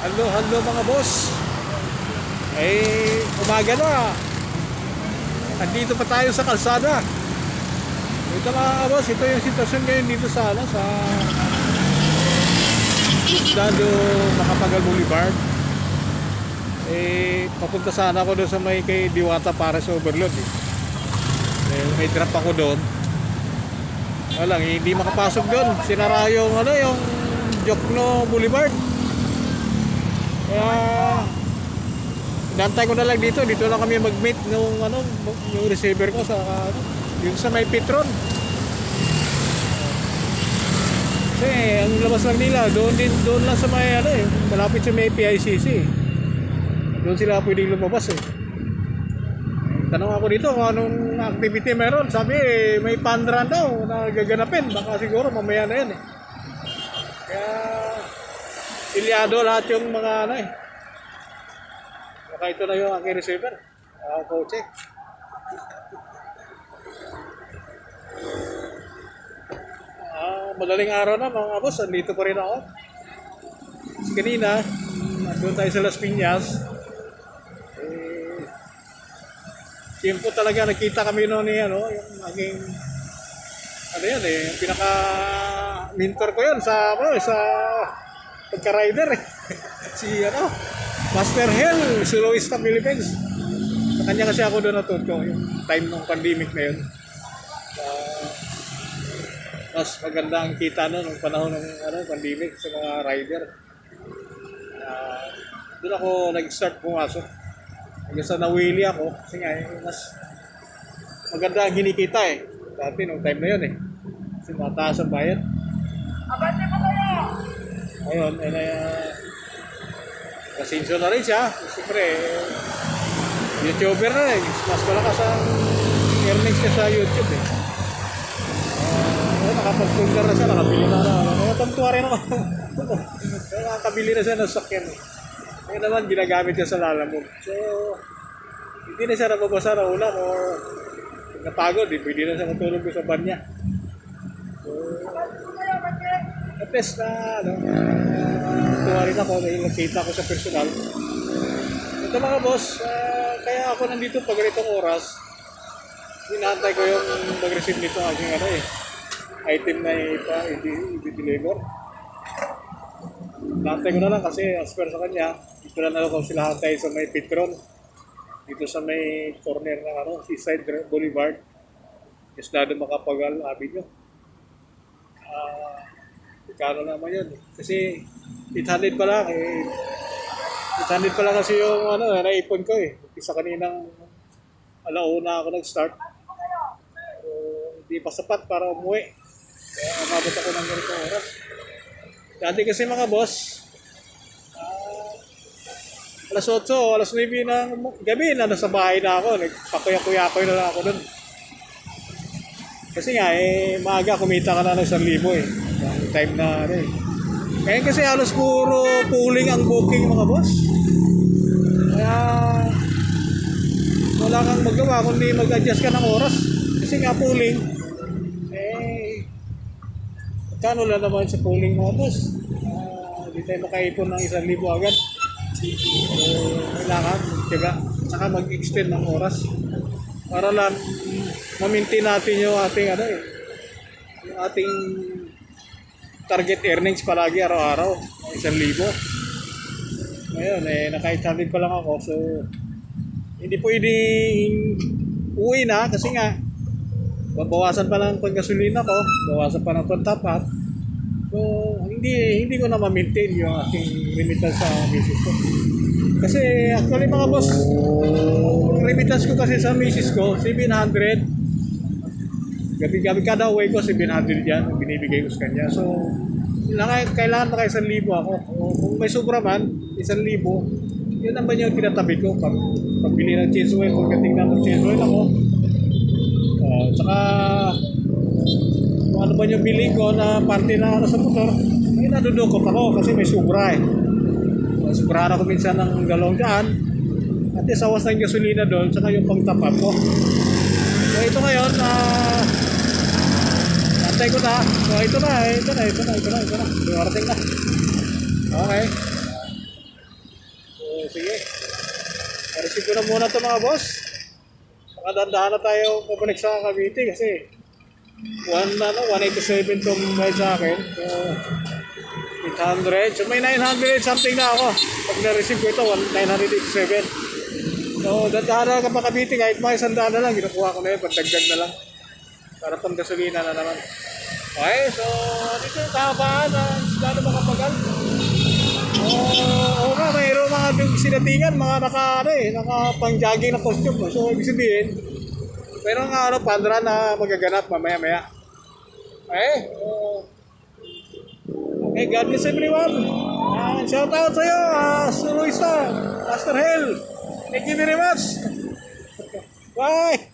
Hello, hello mga boss. Umaga na. Andito pa tayo sa kalsada. Ito mga boss, ito yung sitwasyon ngayon dito sa sa Estado Macapagal Boulevard. Papunta sana ako doon sa may kay Diwata para sa overload. May drop ako doon. Walang hindi makapasok doon. Sinara yung yung Jokno Boulevard. Kaya nantay ko na lang dito lang kami mag-meet nung yung receiver ko sa yun sa may Petron. Kasi ang labas lang nila doon lang sa may malapit sa may PICC. Doon sila pwedeng lumabas Tanong ako dito kung anong activity meron. Sabi may pandraan daw na gaganapin. Baka siguro mamaya na yan Kaya ilyado lahat yung mga Baka ito na yung aking receiver. Coach madaling araw na mga boss. Andito pa rin ako. Kanina, doon tayo sa Las Piñas. Siyempre talaga nakita kami noon yung aking yung pinaka mentor ko yun sa pagka-rider si Master Hell Soloista Philippines. Sa kanya kasi ako doon natuto yung time ng pandemic na yun. Mas maganda ang kita noon ng panahon ng pandemic sa mga rider. Doon ako nag-start pumasok. Hanggang sa nawili ako kasi nga mas maganda ang kinikita dati nung time na yun kasi mataas ang bayad. Abante mo kayo! Ayun, kasinso na rin siya. Siyempre, YouTuber na mas malakas ang earnings niya sa YouTube nakapag-pulgar na siya, nakabili na natamtuwa rin ako. Nakakabili na siya ng sakyan Ngayon naman, ginagamit niya sa lalamog. So, hindi na siya nababasa na ulan o napagod. Pwede na siya matulog sa van niya. So, at least tuwa rin ako dahil nakita ko sa personal. Ito mga boss, kaya ako nandito pag ganitong oras, hinahantay ko yung mag-receive nito aking item na i-deliver. Nantay ko na lang kasi as per sa kanya, dito na ako sila hantay sa may Petron. Dito sa may corner ng Seaside Boulevard. Estado Macapagal Avenue. Ikano naman yun. Kasi 800 pa lang 800 pa lang kasi yung naipon ko Isa kaninang alauna ako nag-start. Hindi pa sapat para umuwi. Kaya umabot ako ng ganitong oras. Dati kasi mga boss, alas 8 o alas 9 ng gabi na nasa bahay na ako. Nagpakuya-kuya-kuya na lang ako dun. Kasi nga maaga kumita ka na ng 1,000 Yung time na Ngayon kasi halos puro pooling ang booking mga boss. Kaya wala kang magawa kundi mag-adjust ka ng oras. Kasi nga pooling. Kano lang naman sa pooling mga boss. Hindi tayo makaipon ng 1,000 agad. Kailangan magtiyaga. Saka mag-extend ng oras. Para lang ma-maintain natin yung ating yung ating target earnings palagi araw-araw. 1,000. Ngayon naka-800 pa lang ako. So hindi pwedeng uwi na kasi nga bawasan pa lang paggasolina ko, bawasan pa ng top-up. So, hindi ko na ma-maintain yung aking remittance sa misis ko. Kasi actually mga boss, remittance ko kasi sa misis ko, 700. Gabi-gabi kada uwi ko, 700 yan, binibigay ko sa kanya. So, kailangan na kayo 1,000 ako. Kung may sobra man, 1,000, yun naman yung tinatabi ko. Pagbili ng cheese oil, pagdating na ng cheese oil ako, tsaka kung ano ba yung bilhin ko na parte na sa motor nadudukot ako kasi may sobra sobrahan ako minsan ng 200 at isawas ng gasolina doon tsaka yung pang-top up ko. So ito ngayon antay ko na. So ito na Dumating na. Okay. sige. Receive ko na muna ito mga boss. Nakadandahan na tayo pabalik sa Cavite kasi 187 itong bayad sa akin. So, 800. So may 900 something na ako. Pag na-receive ko ito, 987. So dandahan na ka pa Cavite kahit mga 100 na lang. Ginakuha ko na yun, pagdagdag na lang. Para pang gasolina na naman. Okay, so dito yung kahabaan ng Estado Makapagal. Oo nga, mayroon mga sinatingan, mga naka pang-jogging na costume. So, ibig sabihin, mayroon nga pandra na magaganap mamaya-maya. Okay, God bless everyone. And shout out sa'yo, Suluista, Master Hell. Thank you very much. Bye.